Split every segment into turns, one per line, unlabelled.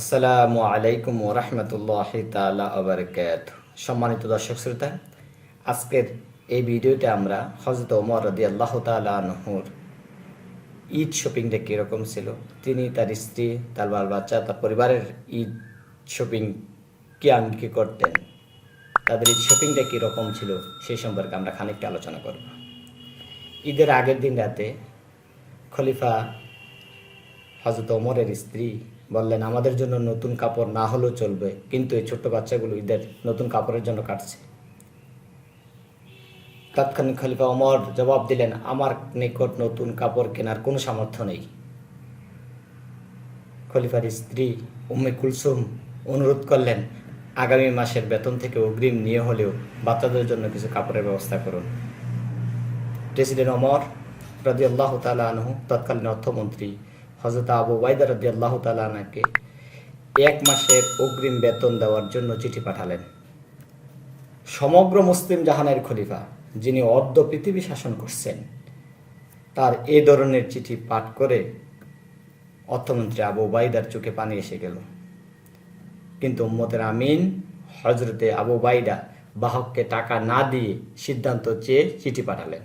আসসালামু আলাইকুম ওয়া রাহমাতুল্লাহি তাআলা ওয়া বারাকাতুহু। সম্মানিত দর্শক শ্রোতা, আজকের এই ভিডিওতে আমরা হযরত ওমর রাদিয়াল্লাহু তাআলা আনহুর ঈদ শপিংটা কীরকম ছিল, তিনি তার স্ত্রী, তার বাল বাচ্চা, তার পরিবারের ঈদ শপিং কী আঙ্গিকে করতেন, তাদের ঈদ শপিংটা কীরকম ছিল সেই সম্পর্কে আমরা খানিকটা আলোচনা করব। ঈদের আগের দিন রাতে খলিফা হযরত ওমরের স্ত্রী বললেন, আমাদের জন্য নতুন কাপড় না হলেও চলবে, কিন্তু এই ছোট্ট বাচ্চাগুলো ঈদের নতুন কাপড়ের জন্য কাটছে। তৎক্ষণাৎ খলিফা ওমর জবাব দিলেন, আমার নিকট নতুন কাপড় কেনার কোনো সামর্থ্য নেই। খলিফার স্ত্রী উম্মে কুলসুম অনুরোধ করলেন, আগামী মাসের বেতন থেকে অগ্রিম নিয়ে হলেও বাচ্চাদের জন্য কিছু কাপড়ের ব্যবস্থা করুন। প্রেসিডেন্ট ওমর রাদিয়াল্লাহু তাআলা আনহু তৎকালীন অর্থমন্ত্রী হযরত আবু উবাইদা রাদিয়াল্লাহু তাআলা আনহুকে 1 মাসের অগ্রিম বেতন দেওয়ার জন্য চিঠি পাঠালেন। সমগ্র মুসলিম জাহানের খলিফা, যিনি অর্ধ পৃথিবী শাসন করছেন, তার এই ধরনের চিঠি পাঠ করে অর্থমন্ত্রী আবু উবাইদার চোখে পানি এসে গেল। কিন্তু উম্মতের আমিন হযরতে আবু উবাইদা বাহককে টাকা না দিয়ে সিদ্ধান্ত চেয়ে চিঠি পাঠালেন।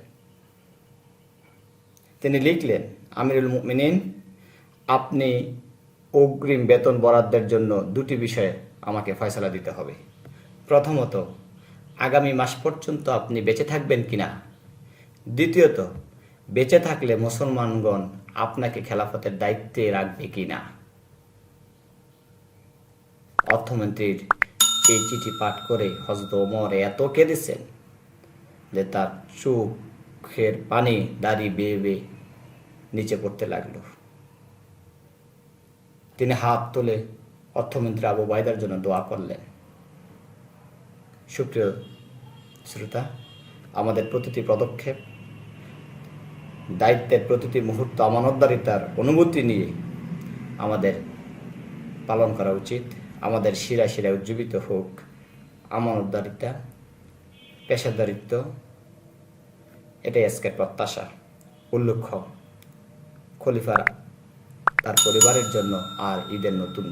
তিনি লিখলেন, আমিরুল মুমিনিন, আপনি অগ্রিম বেতন বরাদ্দের জন্য দুটি বিষয়ে আমাকে ফয়সালা দিতে হবে। প্রথমত, আগামী মাস পর্যন্ত আপনি বেঁচে থাকবেন কিনা। দ্বিতীয়ত, বেঁচে থাকলে মুসলমানগণ আপনাকে খেলাফতের দায়িত্বে রাখবে কিনা। অর্থমন্ত্রীর এই চিঠি পাঠ করে হযরত ওমর এত কেঁদেছেন যে তার চোখের পানি দাড়ি বেয়ে বেয়ে নিচে পড়তে লাগলো। তিনি হাত তুলে অর্থমন্ত্রী আবু উবাইদার জন্য দোয়া করলেন। সুপ্রিয় শ্রোতা, আমাদের প্রতিটি পদক্ষেপ, দায়িত্বের প্রতিটি মুহূর্ত আমানতদারিতার অনুভূতি নিয়ে আমাদের পালন করা উচিত। আমাদের শিরায় শিরায় উজ্জীবিত হোক আমানতদারিতা, পেশাদারিত্ব। এটাই আজকের প্রত্যাশা। উল্লেখ্য, খলিফার তার পরিবারের জন্য আর ঈদের নতুন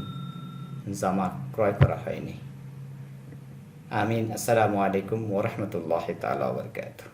জামা ক্রয় করা হয়নি। আমিন। আসসালামু আলাইকুম ওয়া রাহমাতুল্লাহি তাআলা ওয়া বারাকাতুহু।